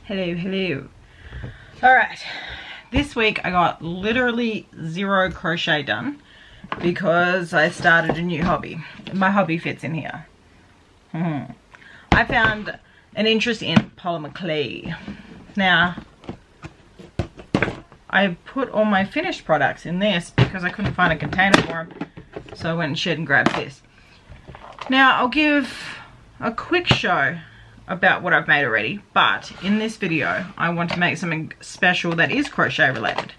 Hello, hello. Alright, this week I got literally 0 crochet done because I started a new hobby. My hobby fits in here. I found an interest in polymer clay. Now, I put all my finished products in this because I couldn't find a container for them, so I went and shed and grabbed this. Now, I'll give a quick show about what I've made already, but in this video I want to make something special that is crochet related.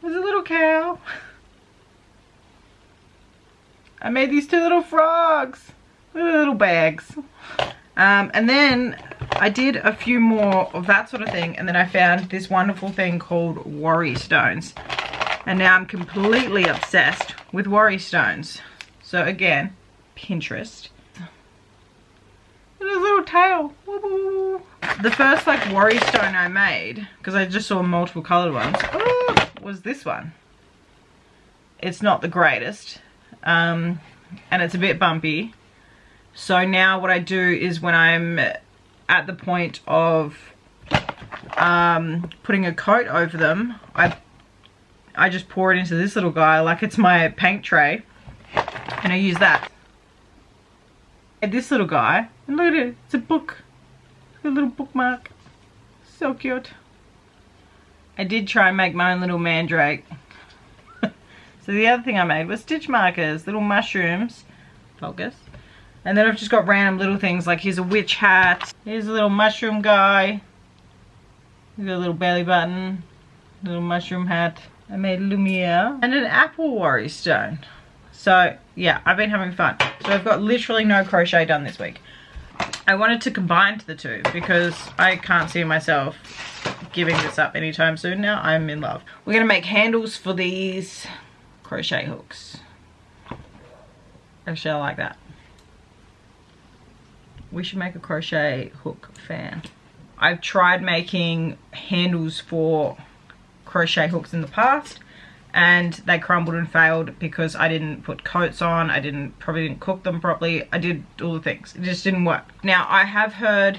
There's a little cow. I made these 2 little frogs with little bags, and then I did a few more of that sort of thing, and then I found this wonderful thing called worry stones, and now I'm completely obsessed with worry stones. So again, Pinterest. His little tail. The first like worry stone I made, because I just saw multiple coloured ones, was this one. It's not the greatest, and it's a bit bumpy. So now what I do is when I'm at the point of putting a coat over them, I just pour it into this little guy like it's my paint tray, and I use that. This little guy, and look at it, it's a book, a little bookmark, so cute. I did try and make my own little mandrake. So the other thing I made was stitch markers, little mushrooms, focus, and then I've just got random little things like here's a witch hat, here's a little mushroom guy, here's a little belly button, little mushroom hat. I made Lumiere and an apple worry stone. So yeah, I've been having fun. So I've got literally no crochet done this week. I wanted to combine the two because I can't see myself giving this up anytime soon now. I'm in love. We're gonna make handles for these crochet hooks. Actually, I like that. We should make a crochet hook fan. I've tried making handles for crochet hooks in the past, and they crumbled and failed because I didn't put coats on, probably didn't cook them properly, I did all the things. It just didn't work. Now I have heard,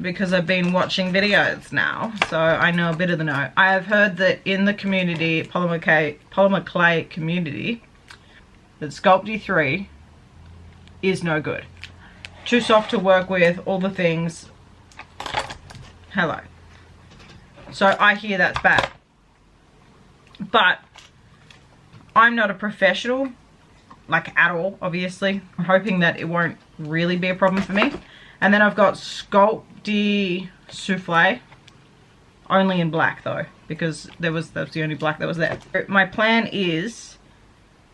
because I've been watching videos now, so I know a bit of the know. I have heard that in the community, polymer clay community, that Sculpty 3 is no good. Too soft to work with, all the things. Hello. So I hear that's bad. But I'm not a professional, like at all, obviously. I'm hoping that it won't really be a problem for me. And then I've got Sculpty Souffle, only in black though, because that's the only black that was there. My plan is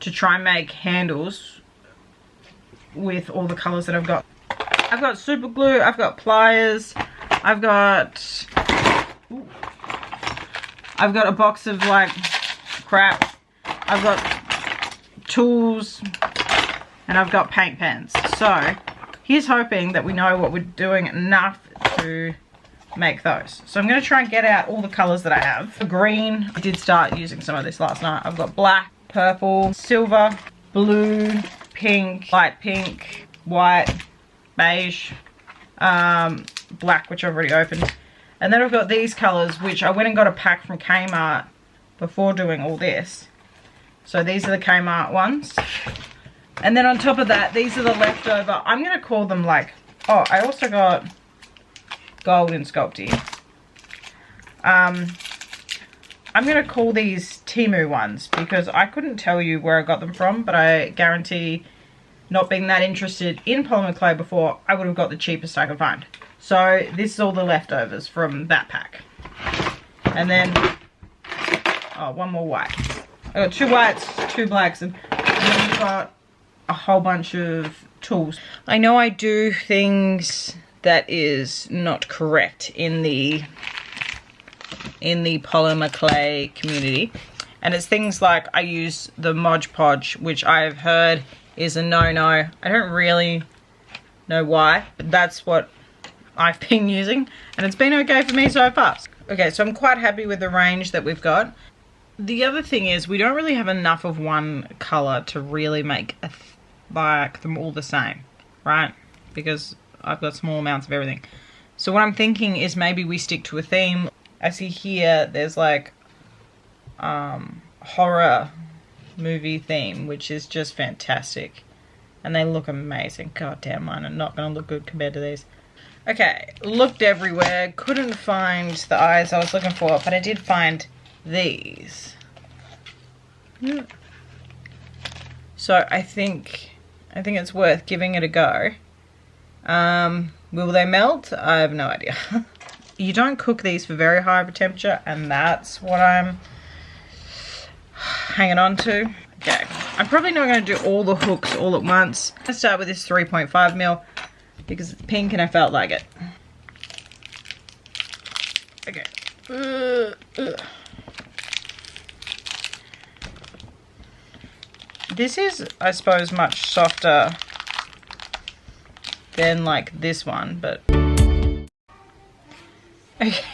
to try and make handles with all the colours that I've got. I've got super glue, I've got pliers, I've got a box of like crap, I've got tools, and I've got paint pens. So here's hoping that we know what we're doing enough to make those. So I'm going to try and get out all the colours that I have. For green, I did start using some of this last night. I've got black, purple, silver, blue, pink, light pink, white, beige, black, which I've already opened. And then I've got these colours, which I went and got a pack from Kmart before doing all this. So these are the Kmart ones. And then on top of that, these are the leftover. I'm going to call them like, oh, I also got gold in Sculpty. I'm going to call these Temu ones because I couldn't tell you where I got them from, but I guarantee, not being that interested in polymer clay before, I would have got the cheapest I could find. So this is all the leftovers from that pack. And then, oh, one more white. I got 2 whites, 2 blacks, and then we've got a whole bunch of tools. I know I do things that is not correct in the polymer clay community. And it's things like I use the Mod Podge, which I've heard is a no-no. I don't really know why, but that's what I've been using, and it's been okay for me so far. Okay, so I'm quite happy with the range that we've got. The other thing is we don't really have enough of one colour to really make like them all the same, right? Because I've got small amounts of everything. So what I'm thinking is maybe we stick to a theme. I see here there's like horror movie theme, which is just fantastic. And they look amazing. God damn, mine are not going to look good compared to these. Okay, looked everywhere. Couldn't find the eyes I was looking for, but I did find these. So I think it's worth giving it a go. Will they melt? I have no idea. You don't cook these for very high of a temperature, and that's what I'm hanging on to. Okay, I'm probably not going to do all the hooks all at once. I'm going to start with this 3.5 mil because it's pink and I felt like it. Okay. This is, I suppose, much softer than like this one, but okay.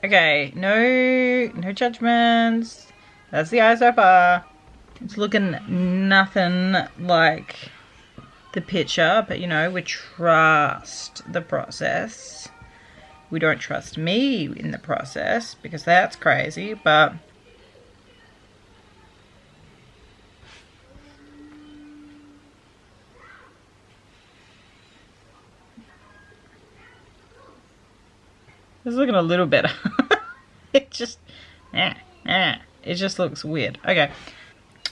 Okay, no judgments. That's the eye so far. It's looking nothing like the picture, but you know, we trust the process. We don't trust me in the process because that's crazy, but it's looking a little better. It just, it just looks weird. Okay,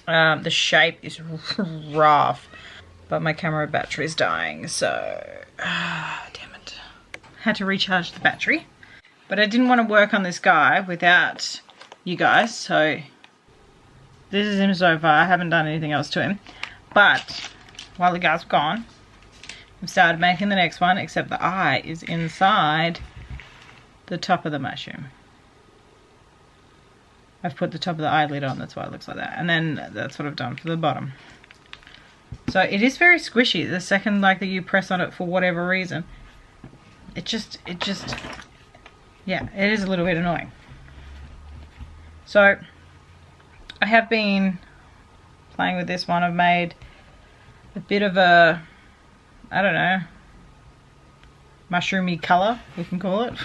the shape is rough, but my camera battery is dying, so damn it. Had to recharge the battery, but I didn't want to work on this guy without you guys, so this is him so far. I haven't done anything else to him, but while the guy's gone, I've started making the next one, except the eye is inside the top of the mushroom. I've put the top of the eyelid on, that's why it looks like that. And then that's what I've done for the bottom. So it is very squishy. The second like that you press on it for whatever reason, it just, yeah, it is a little bit annoying. So I have been playing with this one. I've made a bit of a, I don't know, mushroomy colour, we can call it.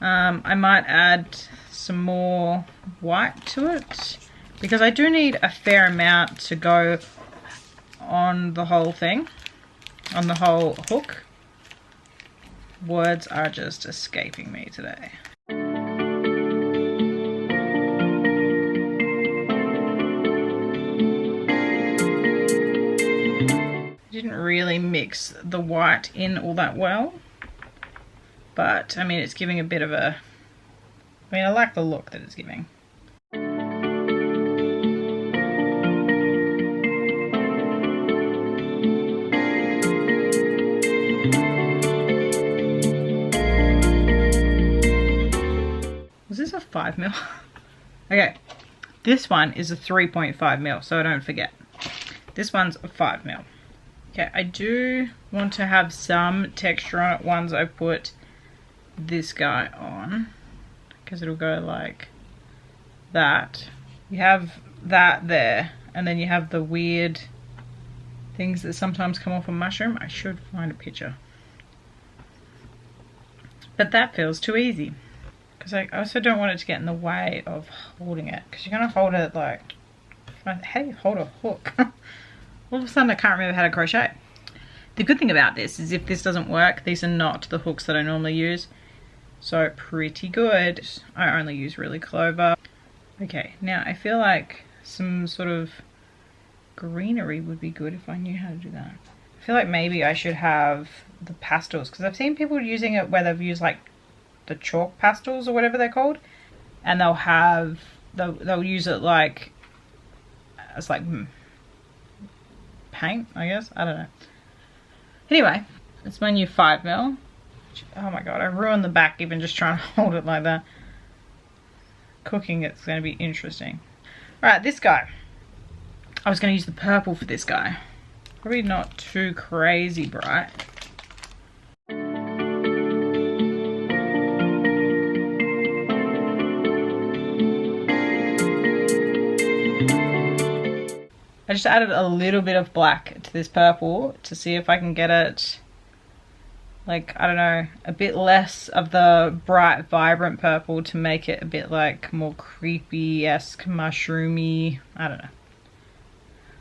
I might add some more white to it because I do need a fair amount to go on the whole thing, on the whole hook. Words are just escaping me today. I didn't really mix the white in all that well. But, I mean, it's giving a bit of a... I mean, I like the look that it's giving. Was this a 5 mil? Okay, this one is a 3.5 mil, so I don't forget. This one's a 5 mil. Okay, I do want to have some texture on it once I put this guy on, because it'll go like that. You have that there, and then you have the weird things that sometimes come off a mushroom. I should find a picture, but that feels too easy because I also don't want it to get in the way of holding it, because you're gonna hold it like, how do you hold a hook? All of a sudden I can't remember how to crochet. The good thing about this is if this doesn't work, these are not the hooks that I normally use. So pretty good. I only use really clover. Okay, now I feel like some sort of greenery would be good if I knew how to do that. I feel like maybe I should have the pastels, because I've seen people using it where they've used like the chalk pastels or whatever they're called, and they'll use it like as like paint, I guess. I don't know. Anyway, it's my new 5 mil. Oh my god, I ruined the back even just trying to hold it like that. Cooking it's going to be interesting. Alright, this guy. I was going to use the purple for this guy. Probably not too crazy bright. I just added a little bit of black to this purple to see if I can get it like, I don't know, a bit less of the bright, vibrant purple to make it a bit like more creepy-esque, mushroomy. I don't know.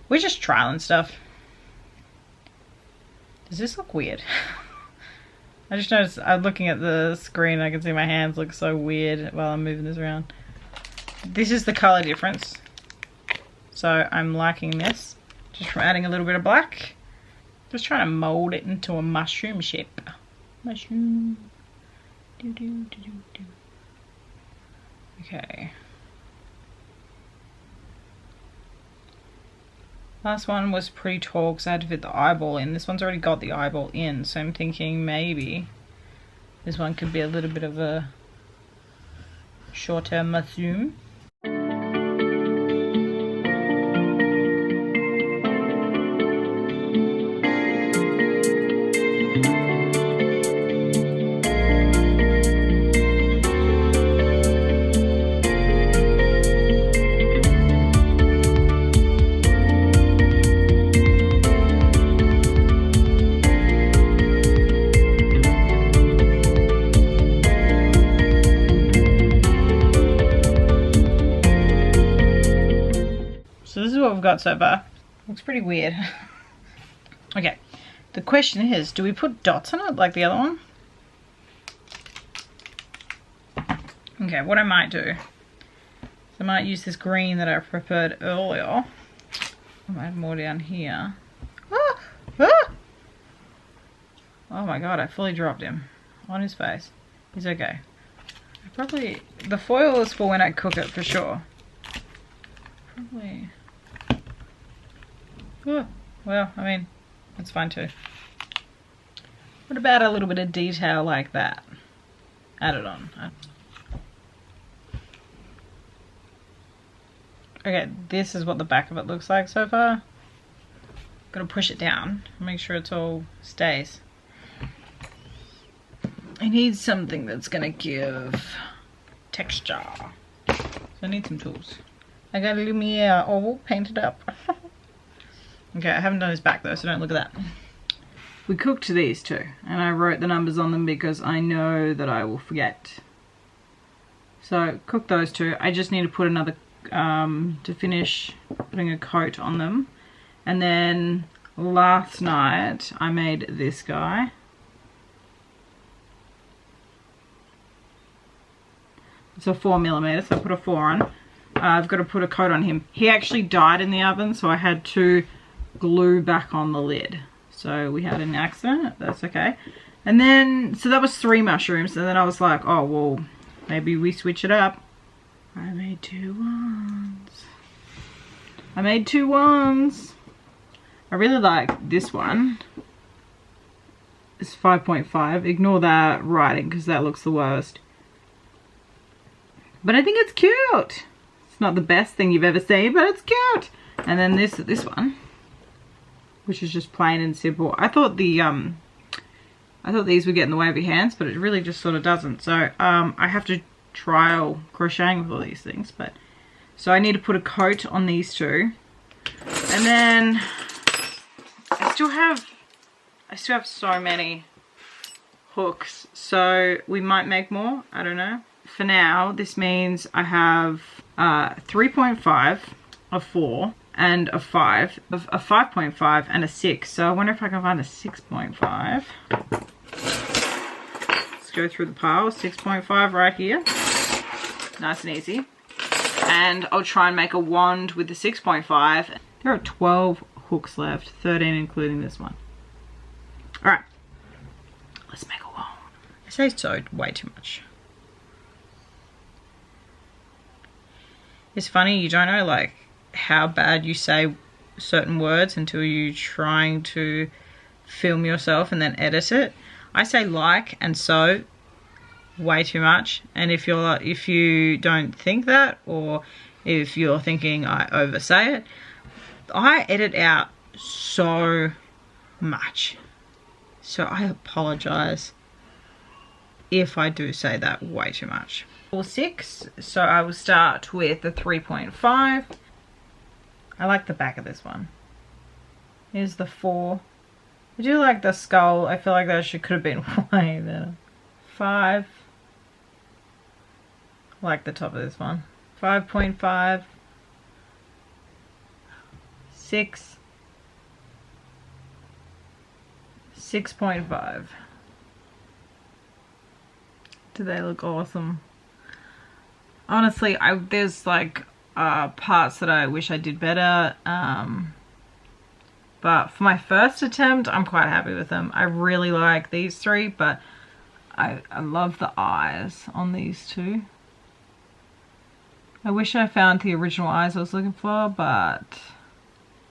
We're just trialing stuff. Does this look weird? I just noticed, I'm looking at the screen, I can see my hands look so weird while I'm moving this around. This is the color difference. So I'm liking this. Just from adding a little bit of black. Just trying to mold it into a mushroom shape. Mushroom. Do do do do do. Okay. Last one was pretty tall because I had to fit the eyeball in. This one's already got the eyeball in, so I'm thinking maybe this one could be a little bit of a shorter mushroom. So this is what we've got so far. Looks pretty weird. Okay, the question is, do we put dots on it like the other one? Okay, what I might do is I might use this green that I prepared earlier. I might add more down here. Ah! Ah! Oh my god, I fully dropped him on his face. He's okay. Probably, the foil is for when I cook it for sure. Probably. Oh, well, I mean, that's fine too. What about a little bit of detail like that? Add it on. Okay, this is what the back of it looks like so far. Gotta push it down, make sure it's all stays. I need something that's gonna give texture. So I need some tools. I got a Lumiere oval painted up. Okay, I haven't done his back though, so don't look at that. We cooked these two, and I wrote the numbers on them because I know that I will forget. So, cook those two. I just need to put another, to finish putting a coat on them. And then last night, I made this guy. It's a 4mm, so I put a 4 on. I've got to put a coat on him. He actually died in the oven, so I had to glue back on the lid. So we had an accident, that's okay. And then, so that was 3 mushrooms, and then I was like, oh, well, maybe we switch it up. I made 2 ones. I made 2 ones. I really like this one. It's 5.5. Ignore that writing, because that looks the worst. But I think it's cute. It's not the best thing you've ever seen, but it's cute. And then this one, which is just plain and simple. I thought these would get in the way of your hands, but it really just sort of doesn't. So I have to trial crocheting with all these things. But so I need to put a coat on these two, and then I still have so many hooks. So we might make more. I don't know. For now, this means I have 3.5, a 4. And a 5, a 5.5 and a 6. So I wonder if I can find a 6.5. Let's go through the pile. 6.5 right here. Nice and easy. And I'll try and make a wand with the 6.5. There are 12 hooks left, 13 including this one. Alright. Let's make a wand. I say sewed way too much. It's funny, you don't know like how bad you say certain words until you're trying to film yourself and then edit it. I say like and so way too much, and if you don't think that, or if you're thinking I oversay it, I edit out so much. So I apologize if I do say that way too much. 6, so I will start with the 3.5. I like the back of this one. Here's the 4, I do like the skull. I feel like that could have been way better. 5. I like the top of this one. 5.5. 6. 6.5. Do they look awesome? Honestly, there's like parts that I wish I did better. But for my first attempt, I'm quite happy with them. I really like these 3, but I love the eyes on these 2. I wish I found the original eyes I was looking for, but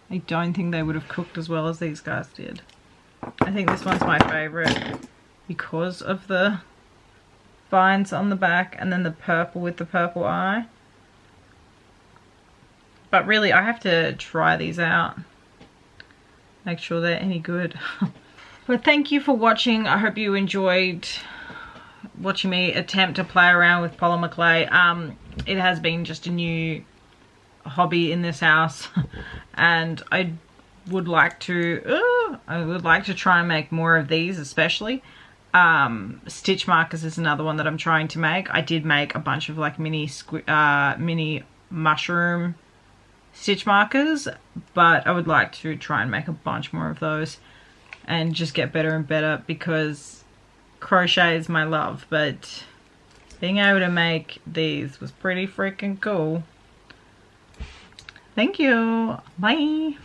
I don't think they would have cooked as well as these guys did. I think this one's my favorite because of the vines on the back and then the purple with the purple eye. But really, I have to try these out. Make sure they're any good. But thank you for watching. I hope you enjoyed watching me attempt to play around with polymer clay. It has been just a new hobby in this house, and I would like to try and make more of these, especially. Stitch markers is another one that I'm trying to make. I did make a bunch of like mini mushroom stitch markers, but I would like to try and make a bunch more of those and just get better and better, because crochet is my love, but being able to make these was pretty freaking cool. Thank you. Bye.